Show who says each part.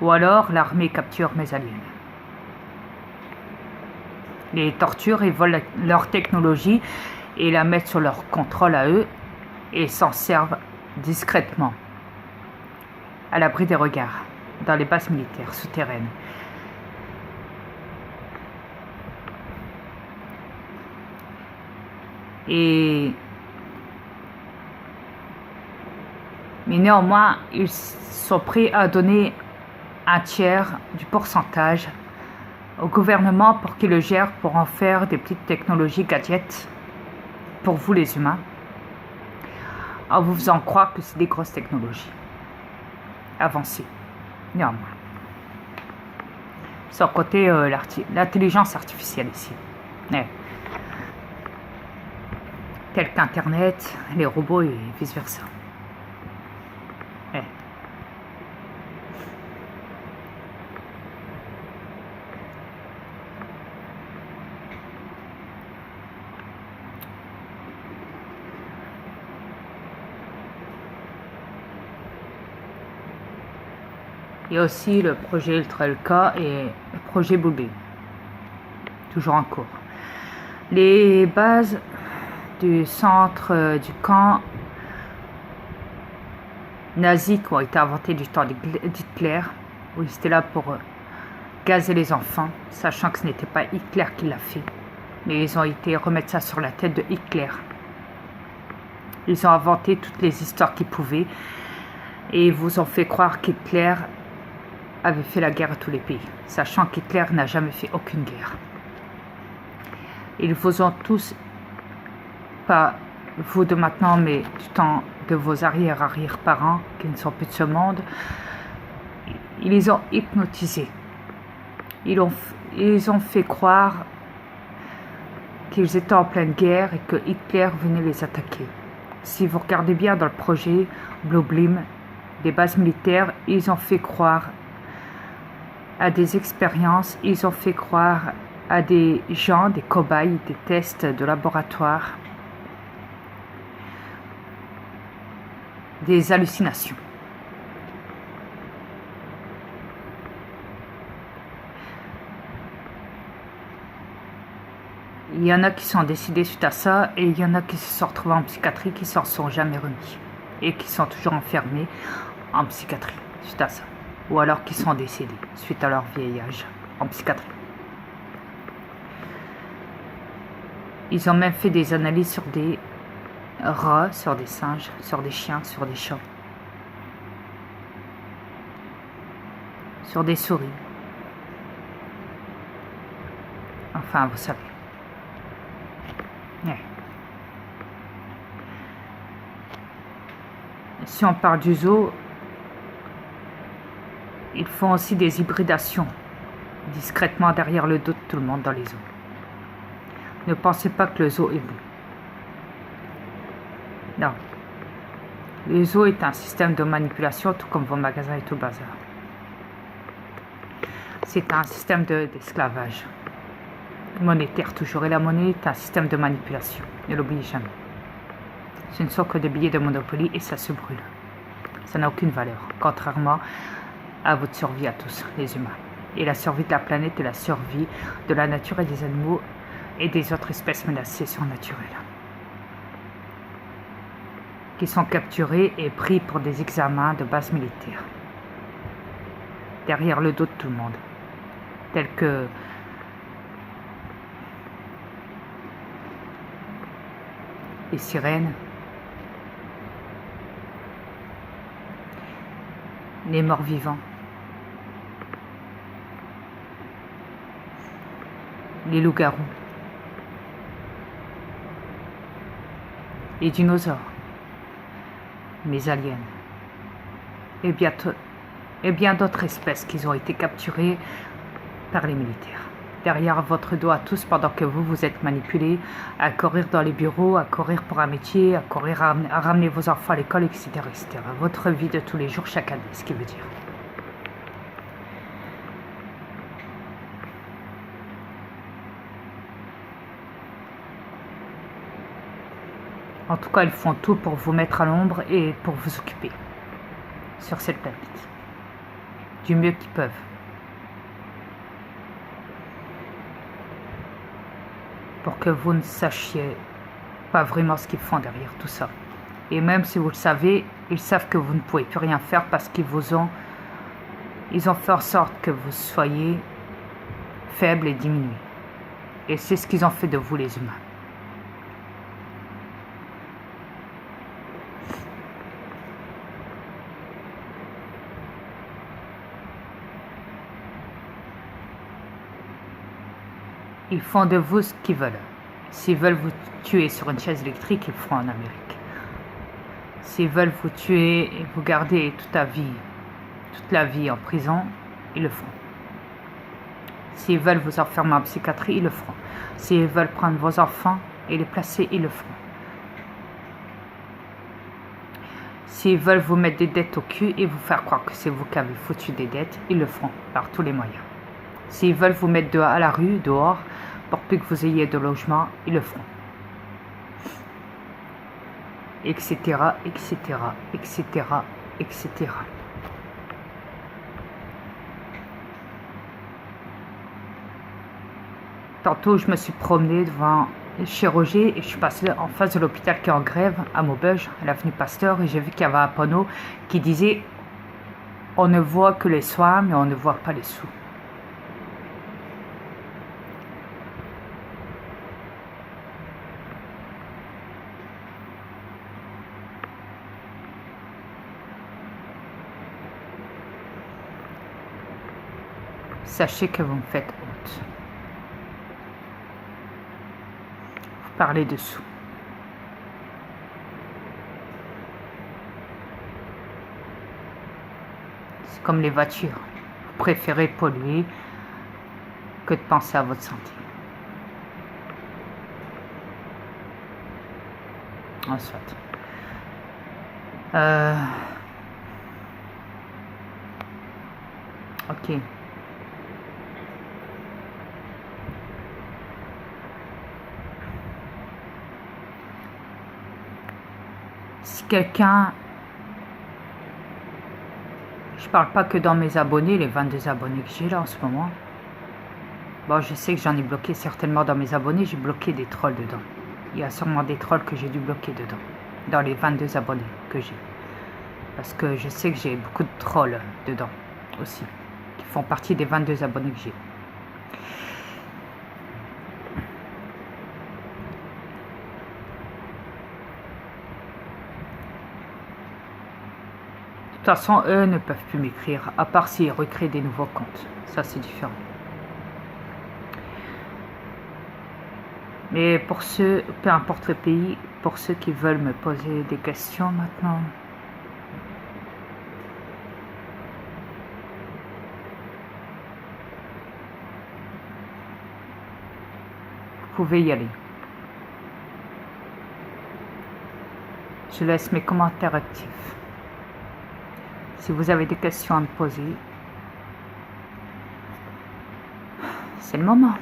Speaker 1: Ou alors l'armée capture mes aliens. Les torturent et volent leur technologie et la mettent sous leur contrôle à eux et s'en servent discrètement, à l'abri des regards, dans les bases militaires souterraines. Mais néanmoins, ils sont prêts à donner un tiers du pourcentage au gouvernement pour qu'il le gère, pour en faire des petites technologies gadgets pour vous les humains, en vous faisant croire que c'est des grosses technologies avancées. Néanmoins, sans côté l'intelligence artificielle ici, tel qu'Internet, les robots et vice versa. Il y a aussi le projet Ultra-LK et le projet Bluebeam, toujours en cours. Les bases du centre du camp nazi qui ont été inventées du temps d'Hitler, où ils étaient là pour gazer les enfants, sachant que ce n'était pas Hitler qui l'a fait, mais ils ont été remettre ça sur la tête de Hitler. Ils ont inventé toutes les histoires qu'ils pouvaient et ils vous ont fait croire qu'Hitler avait fait la guerre à tous les pays, sachant qu'Hitler n'a jamais fait aucune guerre. Ils vous ont tous, pas vous de maintenant, mais du temps de vos arrière-arrière-parents qui ne sont plus de ce monde, ils les ont hypnotisés. Ils ont fait croire qu'ils étaient en pleine guerre et que Hitler venait les attaquer. Si vous regardez bien dans le projet Bluebeam, des bases militaires, ils ont fait croire à des expériences, ils ont fait croire à des gens, des cobayes, des tests de laboratoire, des hallucinations. Il y en a qui sont décédés suite à ça et il y en a qui se sont retrouvés en psychiatrie qui s'en sont jamais remis et qui sont toujours enfermés en psychiatrie suite à ça, ou alors qui sont décédés suite à leur vieillage en psychiatrie. Ils ont même fait des analyses sur des rats, sur des singes, sur des chiens, sur des chats, sur des souris. Enfin, vous savez. Si on parle du zoo, ils font aussi des hybridations discrètement derrière le dos de tout le monde dans les zoos. Ne pensez pas que le zoo est bon. Non. Le zoo est un système de manipulation, tout comme vos magasins et tout le bazar. C'est un système d'esclavage monétaire toujours. Et la monnaie est un système de manipulation. Ne l'oubliez jamais. Ce ne sont que des billets de Monopoly et ça se brûle. Ça n'a aucune valeur, contrairement à votre survie à tous, les humains. Et la survie de la planète et la survie de la nature et des animaux et des autres espèces menacées surnaturelles. Qui sont capturés et pris pour des examens de base militaire. Derrière le dos de tout le monde. Tels que les sirènes, les morts-vivants, les loups-garous, les dinosaures, les aliens, et bien d'autres espèces qui ont été capturées par les militaires. Derrière votre dos à tous, pendant que vous êtes manipulés à courir dans les bureaux, à courir pour un métier, à courir à ramener vos enfants à l'école, etc., etc. Votre vie de tous les jours, chaque année, ce qui veut dire. En tout cas, ils font tout pour vous mettre à l'ombre et pour vous occuper sur cette planète. du mieux qu'ils peuvent. Pour que vous ne sachiez pas vraiment ce qu'ils font derrière tout ça. Et même si vous le savez, ils savent que vous ne pouvez plus rien faire parce qu'ils ont fait en sorte que vous soyez faible et diminué. Et c'est ce qu'ils ont fait de vous les humains. Ils font de vous ce qu'ils veulent. S'ils veulent vous tuer sur une chaise électrique, ils le feront en Amérique. S'ils veulent vous tuer et vous garder toute la vie en prison, ils le feront. S'ils veulent vous enfermer en psychiatrie, ils le feront. S'ils veulent prendre vos enfants et les placer, ils le feront. S'ils veulent vous mettre des dettes au cul et vous faire croire que c'est vous qui avez foutu des dettes, ils le feront par tous les moyens. S'ils veulent vous mettre à la rue, dehors, pour plus que vous ayez de logement, ils le feront. Etc, etc, etc, etc. Tantôt, je me suis promenée devant chez Roger et je suis passée en face de l'hôpital qui est en grève à Maubeuge, à l'avenue Pasteur, et j'ai vu qu'il y avait un panneau qui disait « On ne voit que les soins, mais on ne voit pas les sous ». Sachez que vous me faites honte. Vous parlez de sous. C'est comme les voitures. Vous préférez polluer que de penser à votre santé. En soit. Ok. Si quelqu'un... Je parle pas que dans mes abonnés, les 22 abonnés que j'ai là en ce moment. Bon, je sais que j'en ai bloqué certainement dans mes abonnés, j'ai bloqué des trolls dedans. Il y a sûrement des trolls que j'ai dû bloquer dedans, dans les 22 abonnés que j'ai. Parce que je sais que j'ai beaucoup de trolls dedans aussi, qui font partie des 22 abonnés que j'ai. De toute façon, eux ne peuvent plus m'écrire, à part s'ils recréent des nouveaux comptes. Ça, c'est différent. Mais pour ceux, peu importe le pays, pour ceux qui veulent me poser des questions maintenant, vous pouvez y aller. Je laisse mes commentaires actifs. Si vous avez des questions à me poser, c'est le moment.